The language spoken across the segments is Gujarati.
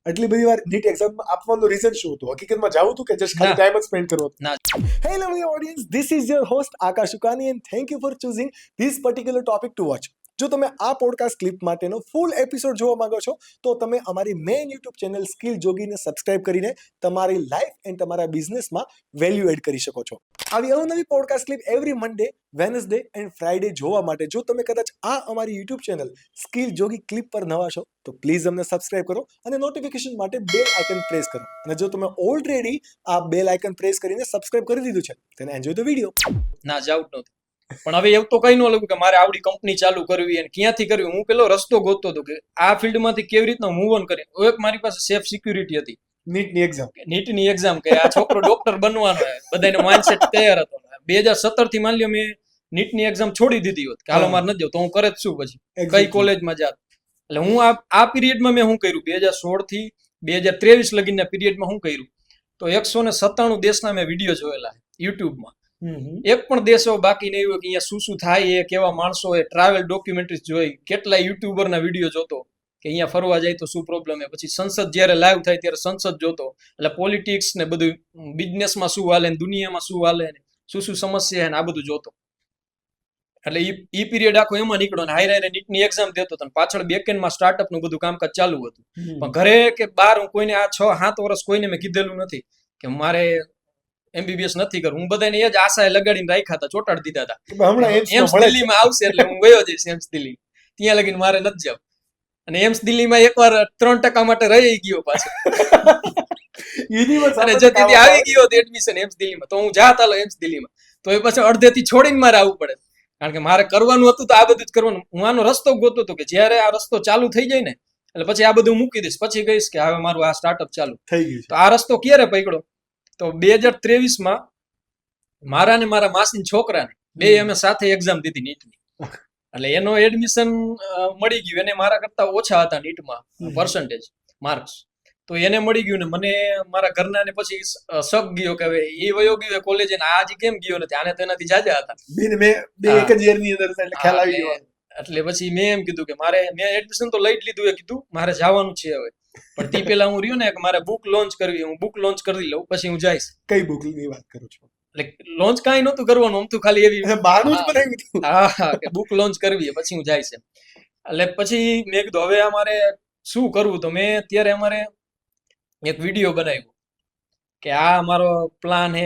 આટલી બધી વાર નીટ એક્ઝામ આપવાનું રીઝન શું હતું? હકીકતમાં જાવું હતું કે જસ્ટ ખાલી ટાઈમ જ સ્પેન્ડ કરવો હતો? ના. Hello my audience, this is your host Akash Ukani and thank you for choosing this particular topic to watch. જો તમે આ પોડકાસ્ટ ક્લિપ માટેનો ફૂલ એપિસોડ જોવા માંગો છો તો તમે અમારી મેઇન યુટ્યુબ ચેનલ સ્કિલ જોગીને સબસ્ક્રાઇબ કરીને તમારી લાઈફ એન્ડ તમારા બિઝનેસમાં વેલ્યુ એડ કરી શકો છો. આવી અવનવી podcast clip every Monday, Wednesday and Friday જોવા માટે જો તમે કદાચ આ અમારી યુટ્યુબ ચેનલ સ્કિલ જોગી ક્લિપ પર નવા છો તો પ્લીઝ અમને સબસ્ક્રાઇબ કરો અને નોટિફિકેશન માટે બેલ આઇકન પ્રેસ કરો. અને જો તમે ઓલરેડી આ બેલ આઇકન પ્રેસ કરીને સબસ્ક્રાઇબ કરી દીધું છે then enjoy the video. ના જાઉં જ નહોતું. પણ હવે એવું તો કઈ ન લાગ્યું કે મારે આવડી કંપની ચાલુ કરવી અને ક્યાંથી કરવી. હું પેલો રસ્તો ગોતતો હતો કે આ ફિલ્ડમાંથી કેવી રીતના મૂવ ઓન કરી. એક મારી પાસે સેફ સિક્યુરિટી હતી, નીટની એક્ઝામ કે આ છોકરો ડોક્ટર બનવાનો હે, બધાનો માઇન્ડસેટ તૈયાર હતો. 2017 થી માની લ્યો મેં નીટની એક્ઝામ છોડી દીધી હોત કે હાલો મારે નથી જવું તો હું કરે જ શું પછી કઈ કોલેજમાં જાત. એટલે હું આ પીરિયડમાં મેં શું કર્યું 2016 થી 2023 લગીના પીરિયડમાં શું કર્યું તો 197 દેશના મેં વિડીયો જોયેલા યુટ્યુબમાં. એક પણ દેશ એવો બાકી નહીં હોય કે અહીંયા શું શું થાય, એ કેવા માણસો એ ટ્રાવેલ ડોક્યુમેન્ટરીઝ જોઈ, કેટલા યુટ્યુબરના વિડીયો જોતો કે અહીંયા ફરવા જાય તો શું પ્રોબ્લેમ છે, પછી સંસદ જ્યારે લાઈવ થાય ત્યારે સંસદ જોતો, એટલે પોલિટિક્સ ને બધું બિઝનેસમાં શું હાલે ને દુનિયામાં શું હાલે ને શું શું સમસ્યા ને આ બધું જોતો. એટલે ઈ પીરિયડ આખો એમાં નીકળ્યો ને હાઈ નીટની એક્ઝામ દેતો હતો. પાછળ બેકએન્ડમાં સ્ટાર્ટઅપનું બધું કામકાજ ચાલુ હતું. પણ ઘરે કે બહાર હું કોઈને આ 6-7 વર્ષ કોઈને મેં કીધેલું નથી કે મારે MBBS નથી કરવું. હું બધાને એ જ આશાએ લગાડીને રાખ્યા હતા, ચોટાડી દીધા હતા. એમ્સ દિલ્હીમાં આવશે એટલે હું ગયો જઈશ એમ્સ દિલ્હી, ત્યાં લગીને મારે નથી જવું. અને એમ્સ દિલ્હીમાં એકવાર 3% માટે રહી ગયો પાછો અને જો તેથી આવી ગયો એડમિશન એમ્સ દિલ્હીમાં તો હું જાત આલો એમ્સ દિલ્હીમાં તો એ પછી અડધેથી છોડીને મારે આવવું પડે. કારણ કે મારે કરવાનું હતું તો આ બધું જ કરવાનું. હું આનો રસ્તો ગોતો હતો કે જ્યારે આ રસ્તો ચાલુ થઈ જાય ને એટલે પછી આ બધું મૂકી દઈશ, પછી કહીશ કે હવે મારું આ સ્ટાર્ટઅપ ચાલુ થઈ ગયું. તો આ રસ્તો ક્યારે પકડ્યો તો 2023માં મારા ને મારા માસીના છોકરાને બે અમે સાથે એક્ઝામ દીધી નીટની. એટલે એનો એડમિશન મળી ગયું. એને મારા કરતા ઓછા હતા નીટમાં પર્સન્ટેજ માર્ક્સ, તો એને મળી ગયું ને મને મારા ઘરના ને પછી શક ગયો કે હવે એ વયો ગયો કોલેજ ને આ હજી કેમ ગયો નથી, આને તેનાથી જાજા હતા. એટલે પછી મેં એમ કીધું કે મેં એડમિશન તો લઈ જ લીધું, એ કીધું મારે જવાનું છે હવે. પણ તે પેલા હું રહ્યો ને કે મારે બુક લોન્ચ કરવી, હું બુક લોન્ચ કરી લઉં પછી હું જઈશ. કઈ બુક ની વાત કરું છું? એટલે લોન્ચ કાંઈ નહોતું કરવાનું, આમ તો ખાલી એવી બહારનું જ બનાવ્યું હતું. હા કે બુક લોન્ચ કરવી પછી હું જઈશ. એટલે પછી મેં કીધું હવે અમારે શું કરવું, તો મેં અત્યારે અમારે એક વિડીયો બનાવ્યો કે આ અમારો પ્લાન હે,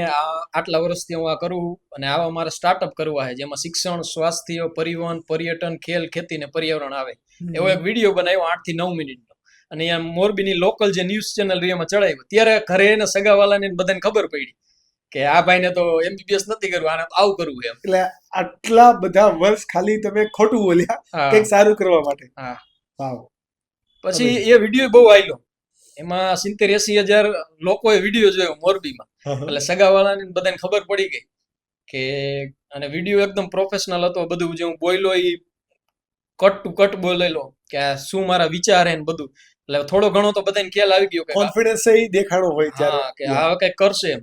આટલા વર્ષથી હું આ કરું અને આવા મારે સ્ટાર્ટઅપ કરવા છે જેમાં શિક્ષણ, સ્વાસ્થ્ય, પરિવહન, પર્યટન, ખેલ, ખેતી ને પર્યાવરણ આવે એવો એક વિડીયો બનાવ્યો 8 થી 9 મિનિટનો. અને અહીંયા મોરબીની લોકલ જે ન્યૂઝ ચેનલ એમાં ચડાવ્યો. ત્યારે ઘરે એને સગાવાલાને બધાને ખબર પડી કે આ ભાઈને તો MBBS નથી કરવું, આને આવું કરવું એમ. એટલે આટલા બધા વર્ષ ખાલી તમે ખોટું બોલ્યા કંઈક સારું કરવા માટે. હા વાવ. પછી એ વિડીયો બહુ આયલો, એમાં 70-80 હજાર લોકોએ વિડીયો જોયો મોરબીમાં. એટલે સગાવાલાને બધાને ખબર પડી ગઈ કે, અને વિડીયો એકદમ પ્રોફેશનલ હતો, બધું જે હું બોલ્યો એ કટ ટુ કટ બોલેલો કે શું મારા વિચાર હે ને બધું. એટલે થોડો ઘણો તો બધાને ખ્યાલ આવી ગયો કે કોન્ફિડન્સ એ દેખાડો હોય ત્યારે કે આ કંઈક કરશે એમ.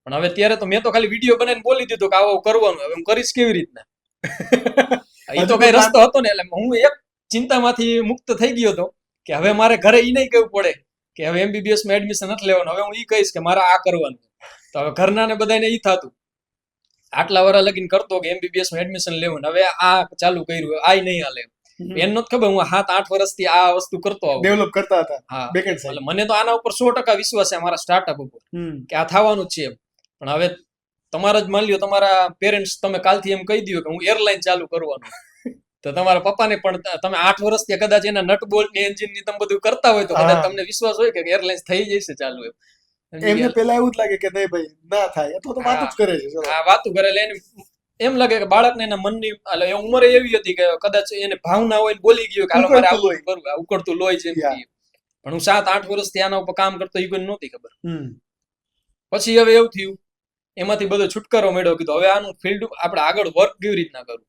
પણ હવે ત્યારે તો મેં તો ખાલી વિડીયો બનાવીને બોલી દીધું કે આવો કરવાનું, હવે હું કરીશ કેવી રીતના. એ તો કઈ રસ્તો હતો ને. એટલે હું એક ચિંતામાંથી મુક્ત થઈ ગયો હતો કે હવે મારે ઘરે ઈ નહીં કહેવું પડે કે હવે MBBS માં એડમિશન નથી લેવાનું, હવે હું ઈ કહીશ કે મારે આ કરવાનું. તો હવે ઘરના ને બધાને ઈ થતું આટલા વર્ષ લગીને કરતો કે MBBS માં એડમિશન લેવું, હવે આ ચાલુ કર્યું, આ નહીં હાલે. એને નથી ખબર હું 7-8 વર્ષથી આ વસ્તુ કરતો આવું, ડેવલપ કરતા હતા. હા એટલે મને તો આના ઉપર 100% વિશ્વાસ છે મારા સ્ટાર્ટઅપ ઉપર કે આ થવાનું જ છે એમ. પણ હવે તમારા જ માન લ્યો તમારા પેરેન્ટ્સ તમે કાલથી એમ કહી દો કે હું એરલાઇન ચાલુ કરવાનું, તો તમારા પપ્પાને પણ તમે 8 વર્ષથી કદાચ એના નટ બોલ્ટ ની એન્જિન ની તમે બધું કરતા હોય તો કદાચ તમને વિશ્વાસ હોય કે એરલાઇન્સ થઈ જશે ચાલુ એમ. એમને પેલા એવું જ લાગે કે નહીં ભાઈ ના થાય, તો વાતું જ કરે છે. હા વાતું કરે. એટલે એમ લાગે કે બાળકને એના મનની એટલે ઉંમર એવી હતી કે કદાચ એને ભાવના હોય ને બોલી ગયો કે હાલો મારે આવું કરવું, ઉકળતું લોહી છે. પણ હું 7-8 વર્ષથી આના ઉપર કામ કરતો એ કોઈ નહોતી ખબર. પછી હવે એવું થયું, એમાંથી બધો છુટકારો મળ્યો. કીધું હવે આનું ફિલ્ડ આપણે આગળ વર્ક કેવી રીતના કરવું.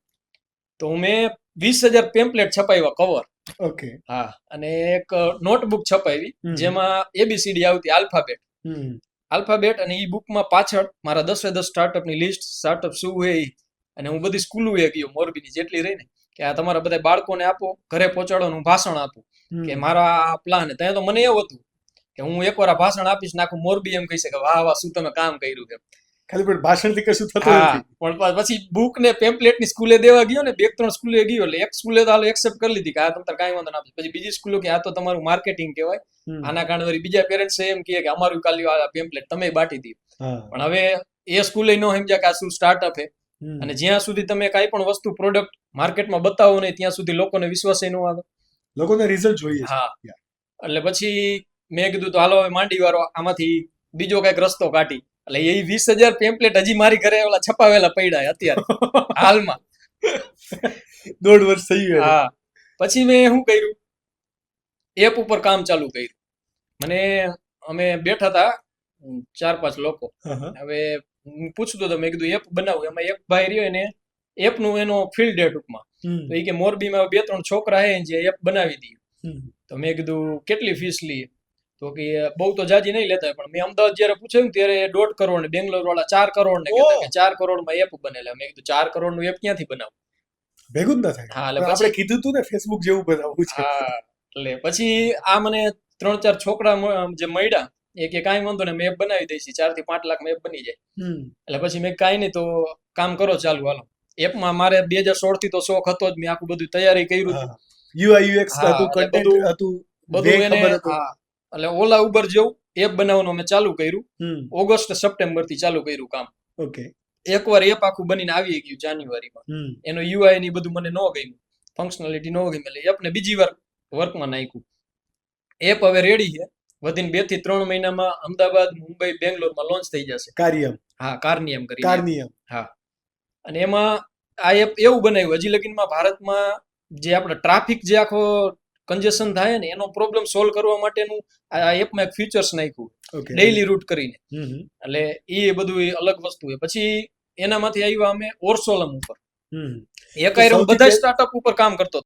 તો મેં 20,000 પેમ્પલેટ છપાવ્યા કવર. ઓકે. હા, અને એક નોટબુક છપાવી જેમાં ABCD આવતી આલ્ફાબેટ, અને ઈ બુકમાં પાછળ મારા 10-10 સ્ટાર્ટઅપની લિસ્ટ, સ્ટાર્ટઅપ શું હોય અને હું બધી સ્કૂલો ગયો મોરબીની જેટલી રહીને કે આ તમારા બધા બાળકોને આપો, ઘરે પહોંચાડવાનું ભાષણ આપું કે મારા આ પ્લાન. ત્યાં તો મને એવું હતું કે હું એકવાર આ ભાષણ આપીશ ને આખું મોરબી એમ કહી શકે વાહ વાહ શું તમે કામ કર્યું છે. ખાલી પણ ભાષણથી કશું થતું હા નથી. પણ પછી બુક ને પેમ્પલેટ ની સ્કૂલે દેવા ગયો ને 2-3 સ્કૂલે ગયો એટલે એક સ્કૂલે તો હાલો એક્સેપ્ટ કરી લીધી કે આ તમ તાર કાંઈ વાંધો ના. પછી બીજી સ્કૂલો કે આ તો તમારું માર્કેટિંગ કહેવાય, આના કારણે વળી બીજા પેરેન્ટ્સ એમ કહે કે અમારું કાલી આ પેમ્પલેટ તમે બાટી દી. હા. પણ હવે એ સ્કૂલે ન સમજ્યા કે આ શું સ્ટાર્ટઅપ છે અને જ્યાં સુધી તમે કાંઈ પણ વસ્તુ પ્રોડક્ટ માર્કેટમાં બતાવો નહીં ત્યાં સુધી લોકોને વિશ્વાસ ન આવે. લોકોને રિઝલ્ટ જોઈએ છે. હા એટલે પછી મેં કીધું તો હાલો હવે માંડી વાળો આમાંથી બીજો કઈક રસ્તો કાઢી. એટલે એ 20,000 પેમ્પલેટ હજી મારી ઘરે ઓલા છપાવેલા પડ્યા અત્યારે હાલમાં. 1.5 વર્ષ થઈ ગયું. હા પછી મેં શું કર્યું, એપ ઉપર કામ ચાલુ કર્યું. મને અમે બેઠા હતા 4-5 લોકો. હવે હું પૂછતો હતો, મેં કીધું એપ બનાવું. એમાં એક ભાઈ રહ્યો એને એપનું એનો ફિલ્ડ ડે ટૂંકમાં. તો એ કે મોરબીમાં 2-3 છોકરા હે જે એપ બનાવી દી. તો મેં કીધું કેટલી ફીસ લઈએ? તો કે બહુ તો જાજી નહીં લેતા, પણ મેં અમદાવાદ જયારે પૂછ્યું ને ત્યારે 1.5 કરોડ ને બેંગ્લોર વાળા 4 કરોડ ને કહેતા કે 4 કરોડમાં એપ બનેલા. મેં કીધું 4 કરોડનું એપ ક્યાંથી બનાવું? ભેગું જ ન થાય. હા એટલે આપણે કીધું તું ને ફેસબુક જેવું બનાવવું છે. હા એટલે પછી આ મને 3-4 છોકરા જે મળ્યા એ કે કાંઈ વાંધો ને મેં એપ બનાવી દઈશ, 4 થી 5 લાખ માં એપ બની જાય. એટલે પછી મેં કાંઈ નહીં તો કામ કરો ચાલુ હાલો. એપમાં મારે 2016 થી તો શોખ હતો જ, મેં આખું બધું તૈયારી કર્યું હતું. UI UX હા, હતું, એટલે કન્ટેન્ટ બધું- હતું, બધું બે એને ખબર હતું. હા એટલે ઓલા ઉબર જેવું એપ બનાવવાનું અમે ચાલુ કર્યું. ઓગસ્ટ સપ્ટેમ્બર થી ચાલુ કર્યું કામ. ઓકે. એકવાર એપ આખું બનીને આવી ગયું જાન્યુઆરીમાં. એનો UI ની બધું મને ન ગમ્યું, ફંક્શનાલિટી ન ગમી, એટલે એપને બીજી વાર વર્કમાં નાખ્યું. એપ હવે રેડી છે, વધીને 2 થી 3 મહિનામાં અમદાવાદ, મુંબઈ, બેંગ્લોરમાં લોન્ચ થઈ જશે. કાર્યમ. હા કાર્નિયમ કરી. કાર્નિયમ. હા અને એમાં આ એપ એવું બનાવ્યું હજી લગીનમાં ભારતમાં જે આપણે ટ્રાફિક જે આખો કન્જેશન થાય ને એનો પ્રોબ્લેમ સોલ્વ કરવા માટેનું આ એપમાં એક ફીચર્સ નાખ્યું ઓકે. ડેઈલી રૂટ કરીને. એટલે એ બધું અલગ વસ્તુ છે. પછી એનામાંથી આવ્યા અમે ઓર્સોલમ ઉપર. એક આયરન સૌથી બધા સ્ટાર્ટઅપ ઉપર કામ કરતો.